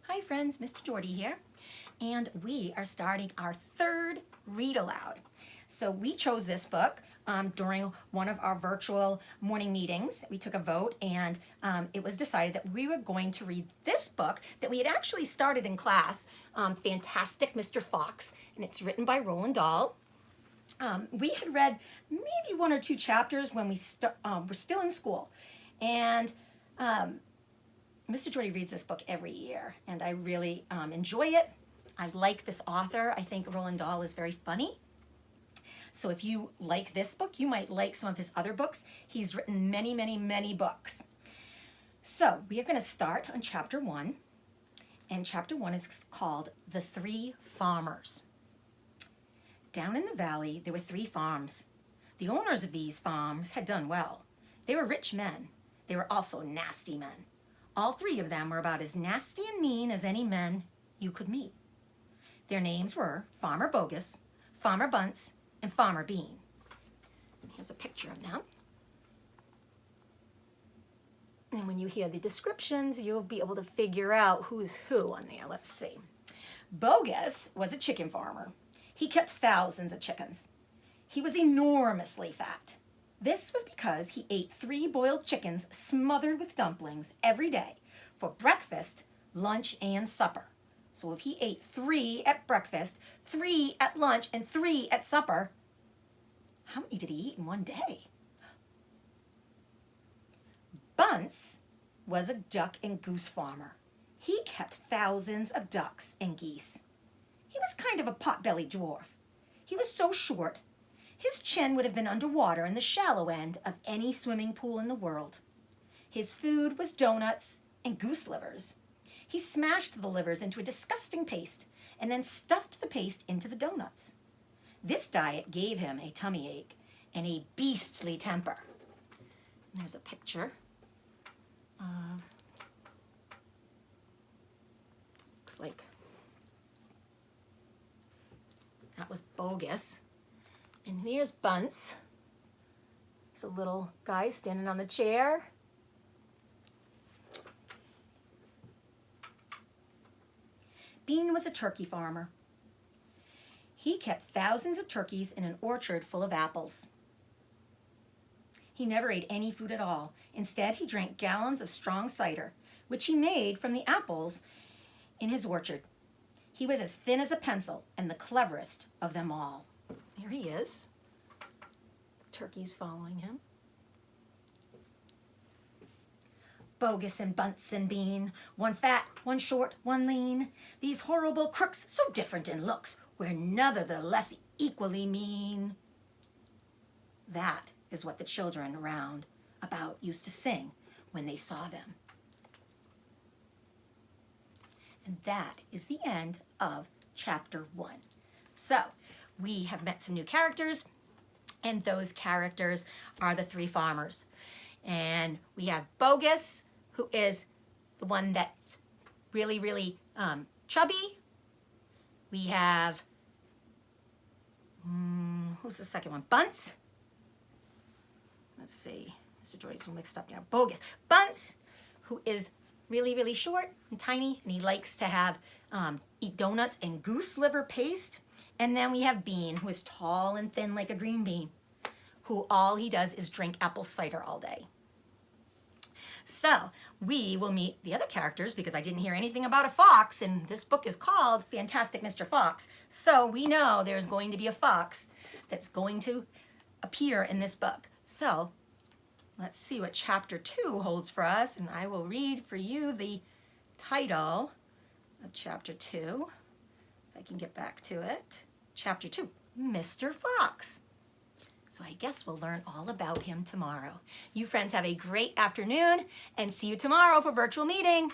Hi friends, Mr. Jordy here, and we are starting our third read aloud. So we chose this book during one of our virtual morning meetings. We took a vote and it was decided that we were going to read this book that we had actually started in class, Fantastic Mr. Fox, and it's written by Roald Dahl. We had read maybe one or two chapters when we were still in school, and Mr. Jordy reads this book every year, and I really enjoy it. I like this author. I think Roald Dahl is very funny. So if you like this book, you might like some of his other books. He's written many, many, many books. So we are going to start on chapter 1, and chapter 1 is called The Three Farmers. Down in the valley, there were 3 farms. The owners of these farms had done well. They were rich men. They were also nasty men. All 3 of them were about as nasty and mean as any men you could meet. Their names were Farmer Bogus, Farmer Bunce, and Farmer Bean. Here's a picture of them. And when you hear the descriptions, you'll be able to figure out who's who on there. Let's see. Bogus was a chicken farmer. He kept thousands of chickens. He was enormously fat. This was because he ate 3 boiled chickens smothered with dumplings every day for breakfast, lunch, and supper. So if he ate 3 at breakfast, 3 at lunch, and 3 at supper, how many did he eat in one day? Bunce was a duck and goose farmer. He kept thousands of ducks and geese. He was kind of a pot-bellied dwarf. He was so short, his chin would have been underwater in the shallow end of any swimming pool in the world. His food was donuts and goose livers. He smashed the livers into a disgusting paste and then stuffed the paste into the donuts. This diet gave him a tummy ache and a beastly temper. And there's a picture of, looks like that was Bogus. And here's Bunce. He's a little guy standing on the chair. Bean was a turkey farmer. He kept thousands of turkeys in an orchard full of apples. He never ate any food at all. Instead, he drank gallons of strong cider, which he made from the apples in his orchard. He was as thin as a pencil and the cleverest of them all. There he is. The turkey's following him. Bogus and Bunce and Bean, one fat, one short, one lean. These horrible crooks, so different in looks, were nevertheless equally mean. That is what the children round about used to sing when they saw them. And that is the end of chapter 1. So, we have met some new characters, and those characters are the 3 farmers. And we have Bogus, who is the one that's really, really chubby. We have, who's the second one? Bunce. Let's see, Mr. Jordy's mixed up now. Bogus. Bunce, who is really, really short and tiny, and he likes to have eat donuts and goose liver paste. And then we have Bean, who is tall and thin like a green bean, who all he does is drink apple cider all day. So we will meet the other characters because I didn't hear anything about a fox, and this book is called Fantastic Mr. Fox. So we know there's going to be a fox that's going to appear in this book. So let's see what chapter 2 holds for us, and I will read for you the title of chapter 2. If I can get back to it. Chapter 2, Mr. Fox. So I guess we'll learn all about him tomorrow. You friends have a great afternoon, and see you tomorrow for virtual meeting.